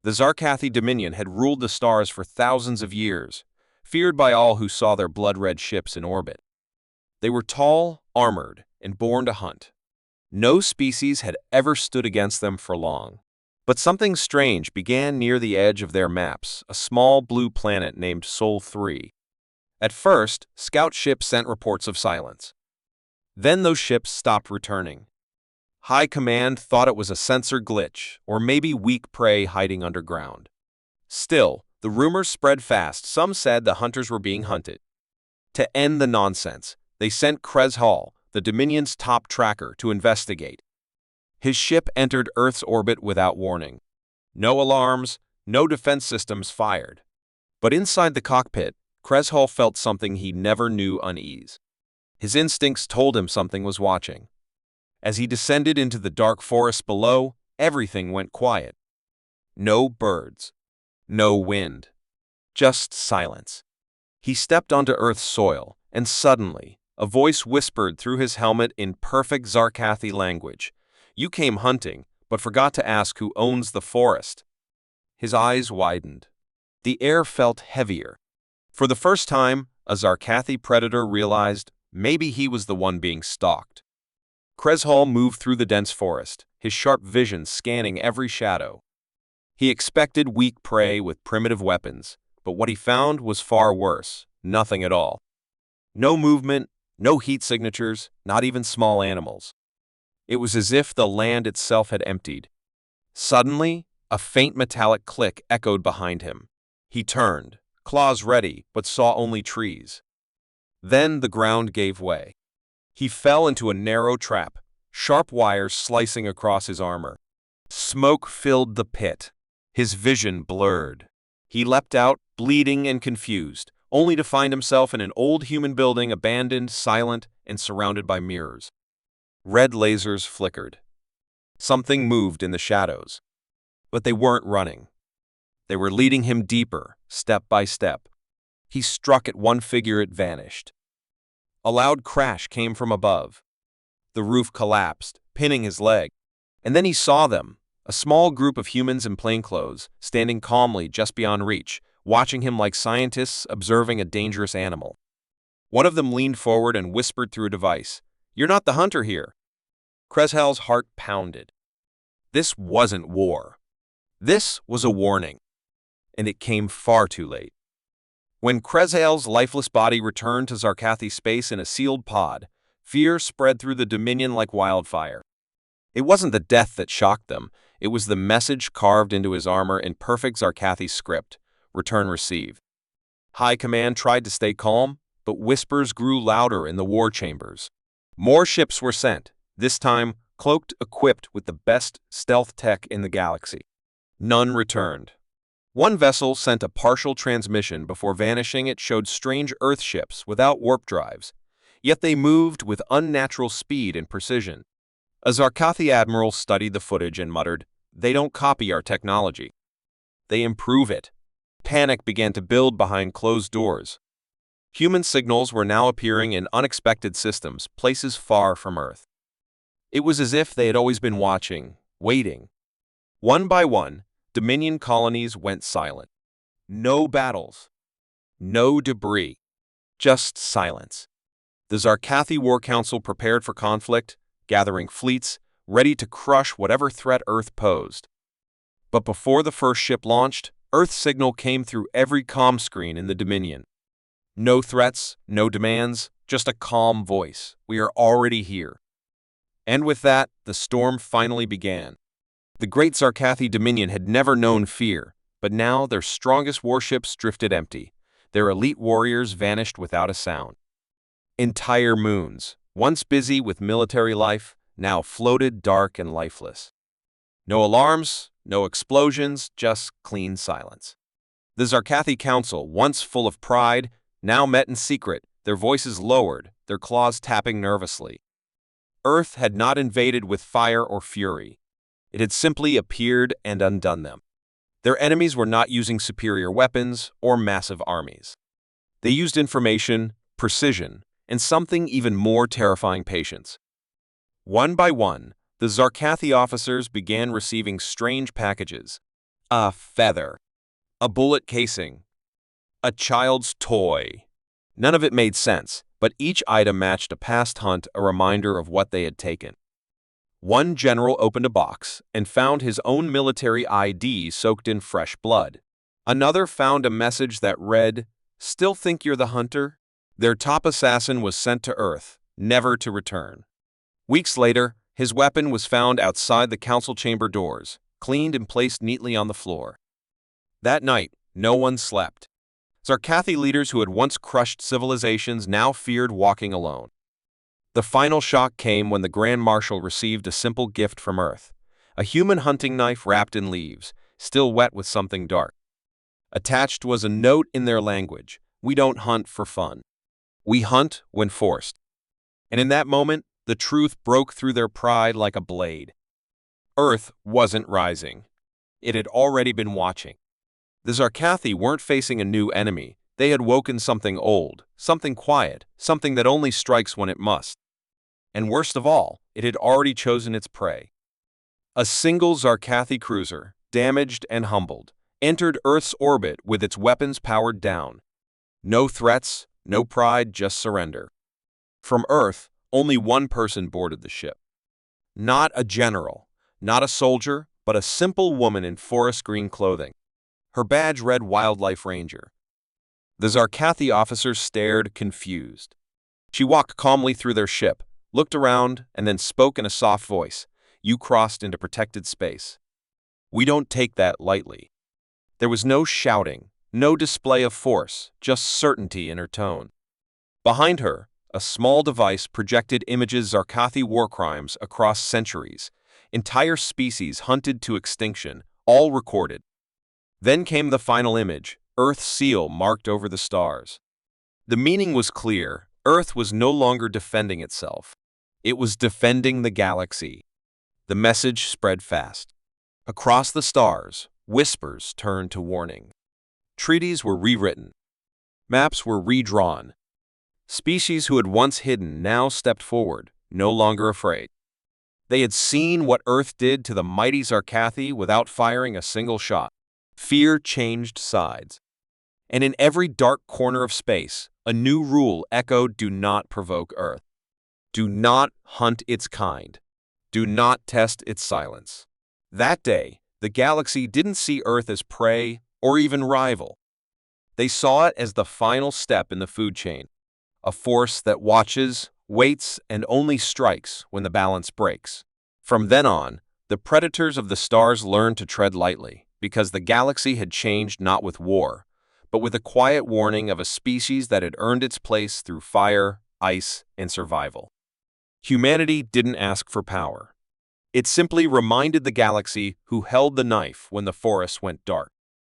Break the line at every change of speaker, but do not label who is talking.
The Zarkathi Dominion had ruled the stars for thousands of years, feared by all who saw their blood-red ships in orbit. They were tall, armored, and born to hunt. No species had ever stood against them for long. But something strange began near the edge of their maps, a small blue planet named Sol 3. At first, scout ships sent reports of silence. Then those ships stopped returning. High Command thought it was a sensor glitch, or maybe weak prey hiding underground. Still, the rumors spread fast. Some said the hunters were being hunted. To end the nonsense, they sent Hall, the Dominion's top tracker, to investigate. His ship entered Earth's orbit without warning. No alarms, no defense systems fired. But inside the cockpit, Hall felt something he never knew: unease. His instincts told him something was watching. As he descended into the dark forest below, everything went quiet. No birds. No wind. Just silence. He stepped onto Earth's soil, and suddenly, a voice whispered through his helmet in perfect Zarkathi language. "You came hunting, but forgot to ask who owns the forest." His eyes widened. The air felt heavier. For the first time, a Zarkathi predator realized maybe he was the one being stalked. Hall moved through the dense forest, his sharp vision scanning every shadow. He expected weak prey with primitive weapons, but what he found was far worse: nothing at all. No movement, no heat signatures, not even small animals. It was as if the land itself had emptied. Suddenly, a faint metallic click echoed behind him. He turned, claws ready, but saw only trees. Then the ground gave way. He fell into a narrow trap, sharp wires slicing across his armor. Smoke filled the pit. His vision blurred. He leapt out, bleeding and confused, only to find himself in an old human building, abandoned, silent, and surrounded by mirrors. Red lasers flickered. Something moved in the shadows. But they weren't running. They were leading him deeper, step by step. He struck at one figure, it vanished. A loud crash came from above. The roof collapsed, pinning his leg. And then he saw them, a small group of humans in plainclothes, standing calmly just beyond reach, watching him like scientists observing a dangerous animal. One of them leaned forward and whispered through a device, "You're not the hunter here." Hall's heart pounded. This wasn't war. This was a warning. And it came far too late. When Hall's lifeless body returned to Zarkathi space in a sealed pod, fear spread through the Dominion like wildfire. It wasn't the death that shocked them, it was the message carved into his armor in perfect Zarkathi script: return received. High Command tried to stay calm, but whispers grew louder in the war chambers. More ships were sent, this time cloaked, equipped with the best stealth tech in the galaxy. None returned. One vessel sent a partial transmission before vanishing. It showed strange Earth ships without warp drives, yet they moved with unnatural speed and precision. A Zarkathi admiral studied the footage and muttered, "They don't copy our technology. They improve it." Panic began to build behind closed doors. Human signals were now appearing in unexpected systems, places far from Earth. It was as if they had always been watching, waiting. One by one, Dominion colonies went silent. No battles. No debris. Just silence. The Zarkathi War Council prepared for conflict, gathering fleets, ready to crush whatever threat Earth posed. But before the first ship launched, Earth's signal came through every comm screen in the Dominion. No threats, no demands, just a calm voice: "We are already here." And with that, the storm finally began. The great Zarkathi Dominion had never known fear, but now their strongest warships drifted empty. Their elite warriors vanished without a sound. Entire moons, once busy with military life, now floated dark and lifeless. No alarms, no explosions, just clean silence. The Zarkathi Council, once full of pride, now met in secret, their voices lowered, their claws tapping nervously. Earth had not invaded with fire or fury. It had simply appeared and undone them. Their enemies were not using superior weapons or massive armies. They used information, precision, and something even more terrifying: patience. One by one, the Zarkathi officers began receiving strange packages. A feather. A bullet casing. A child's toy. None of it made sense, but each item matched a past hunt, a reminder of what they had taken. One general opened a box and found his own military ID soaked in fresh blood. Another found a message that read, "Still think you're the hunter?" Their top assassin was sent to Earth, never to return. Weeks later, his weapon was found outside the council chamber doors, cleaned and placed neatly on the floor. That night, no one slept. Zarkathi leaders who had once crushed civilizations now feared walking alone. The final shock came when the Grand Marshal received a simple gift from Earth, a human hunting knife wrapped in leaves, still wet with something dark. Attached was a note in their language: "We don't hunt for fun. We hunt when forced." And in that moment, the truth broke through their pride like a blade. Earth wasn't rising. It had already been watching. The Zarkathi weren't facing a new enemy. They had woken something old, something quiet, something that only strikes when it must. And worst of all, it had already chosen its prey. A single Zarkathi cruiser, damaged and humbled, entered Earth's orbit with its weapons powered down. No threats, no pride, just surrender. From Earth, only one person boarded the ship. Not a general, not a soldier, but a simple woman in forest green clothing. Her badge read Wildlife Ranger. The Zarkathi officers stared, confused. She walked calmly through their ship, looked around, and then spoke in a soft voice. "You crossed into protected space. We don't take that lightly." There was no shouting, no display of force, just certainty in her tone. Behind her, a small device projected images Zarkathi war crimes across centuries, entire species hunted to extinction, all recorded. Then came the final image, Earth's seal marked over the stars. The meaning was clear. Earth was no longer defending itself. It was defending the galaxy. The message spread fast. Across the stars, whispers turned to warning. Treaties were rewritten. Maps were redrawn. Species who had once hidden now stepped forward, no longer afraid. They had seen what Earth did to the mighty Zarkathi without firing a single shot. Fear changed sides. And in every dark corner of space, a new rule echoed: do not provoke Earth. Do not hunt its kind. Do not test its silence. That day, the galaxy didn't see Earth as prey or even rival. They saw it as the final step in the food chain, a force that watches, waits, and only strikes when the balance breaks. From then on, the predators of the stars learned to tread lightly, because the galaxy had changed not with war, but with a quiet warning of a species that had earned its place through fire, ice, and survival. Humanity didn't ask for power. It simply reminded the galaxy who held the knife when the forest went dark.